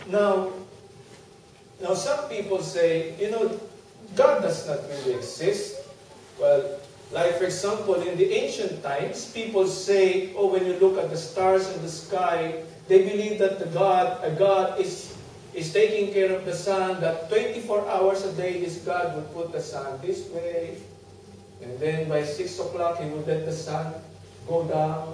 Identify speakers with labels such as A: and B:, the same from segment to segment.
A: Now, some people say, God does not really exist. Well, like for example, in the ancient times, people say, when you look at the stars in the sky, they believe that a God is taking care of the sun, that 24 hours a day this God would put the sun this way, and then by 6 o'clock He would let the sun go down,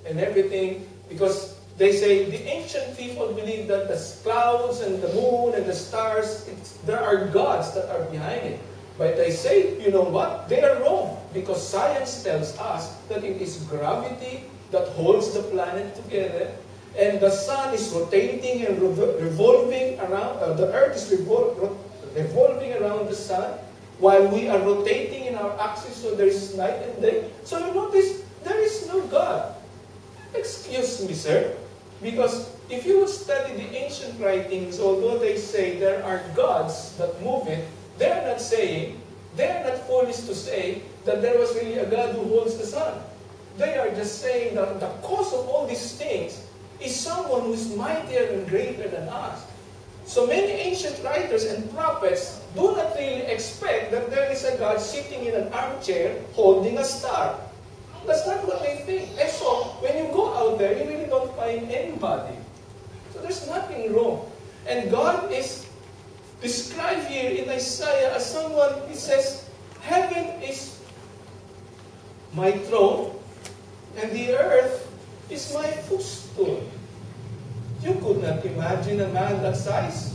A: and everything, because they say the ancient people believe that the clouds and the moon and the stars, there are gods that are behind it. But I say, you know what? They are wrong, because science tells us that it is gravity that holds the planet together, and the sun is rotating and revolving around, the earth is revolving around the sun, while we are rotating in our axis, so there is night and day. So you notice, there is no God. Excuse me, sir, because if you would study the ancient writings, although they say there are gods that move it, they are not foolish to say that there was really a God who holds the sun. They are just saying that the cause of all these things is someone who is mightier and greater than us. So many ancient writers and prophets do not really expect that there is a God sitting in an armchair holding a star. That's not what they think. And so, when you go out there, you really don't find anybody. So there's nothing wrong. And God is described here in Isaiah as someone, He says, heaven is my throne, and the earth is my footstool. You could not imagine a man that size.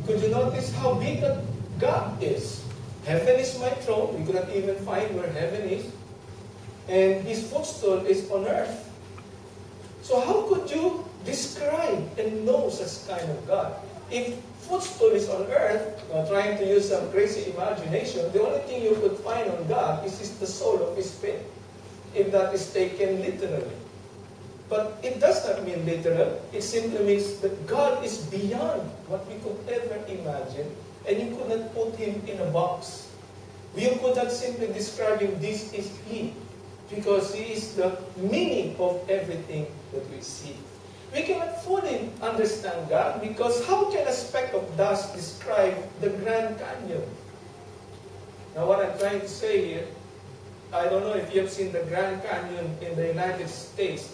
A: Could you notice how big that God is? Heaven is my throne. We could not even find where heaven is. And His footstool is on earth. So how could you describe and know such kind of God? If footstool is on earth, trying to use some crazy imagination, the only thing you could find on God is the sole of His feet, if that is taken literally. But it does not mean literal. It simply means that God is beyond what we could ever imagine, and you could not put Him in a box. You could not simply describe Him, this is He, because He is the meaning of everything that we see. We cannot fully understand God, because how can a speck of dust describe the Grand Canyon? Now what I'm trying to say here, I don't know if you have seen the Grand Canyon in the United States.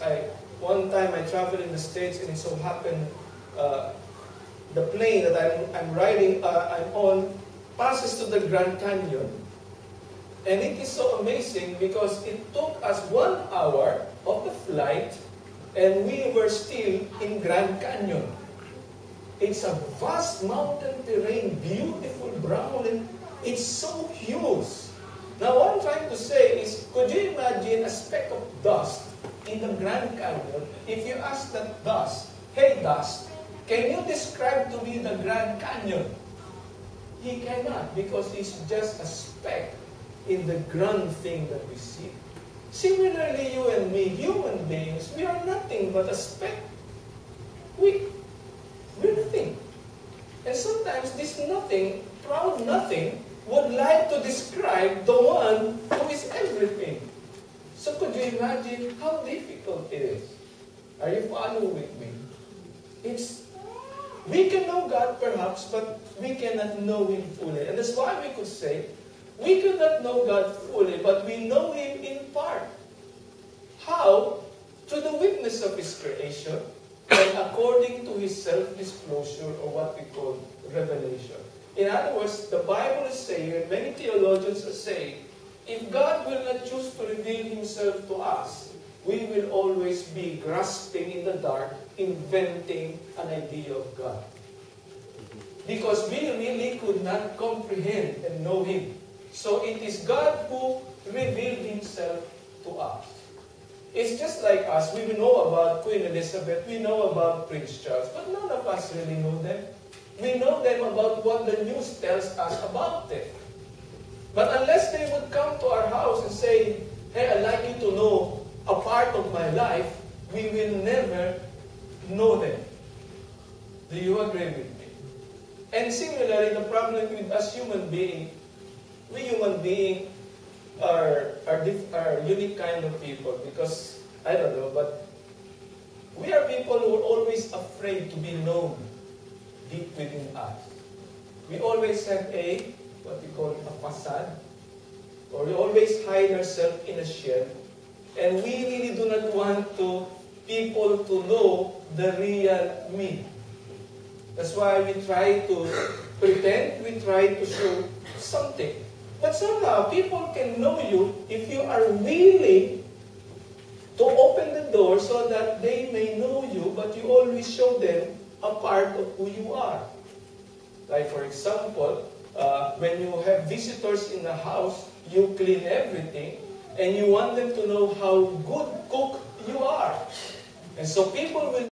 A: One time I traveled in the States, and it so happened the plane that I'm on passes to the Grand Canyon. And it is so amazing because it took us 1 hour of the flight, and we were still in Grand Canyon. It's a vast mountain terrain, beautiful brown, and it's so huge. Now what I'm trying to say is, could you imagine a speck of dust in the Grand Canyon? If you ask that dust, hey dust, can you describe to me the Grand Canyon? He cannot, because it's just a speck in the grand thing that we see. Similarly, you and me, human beings, we are nothing but a speck. We're nothing. And sometimes this nothing, proud nothing, would like to describe the one who is everything. So could you imagine how difficult it is? Are you following with me? We can know God perhaps, but we cannot know Him fully. And that's why we could say, we cannot know God fully, but we know Him in part. How? Through the witness of His creation, and according to His self-disclosure, or what we call revelation. In other words, the Bible is saying, and many theologians are saying, if God will not choose to reveal Himself to us, we will always be grasping in the dark, inventing an idea of God. Because we really could not comprehend and know Him. So it is God who revealed Himself to us. It's just like us. We know about Queen Elizabeth. We know about Prince Charles. But none of us really know them. We know them about what the news tells us about them. But unless they would come to our house and say, hey, I'd like you to know a part of my life, we will never know them. Do you agree with me? And similarly, the problem with us human beings, we human beings are unique kind of people, because, I don't know, but We are people who are always afraid to be known deep within us. We always have what we call a facade, or we always hide ourselves in a shell, and we really do not want people to know the real me. That's why we try to pretend, we try to show something. But somehow, people can know you if you are willing to open the door so that they may know you, but you always show them a part of who you are. Like for example, when you have visitors in the house, you clean everything, and you want them to know how good cook you are. And so people will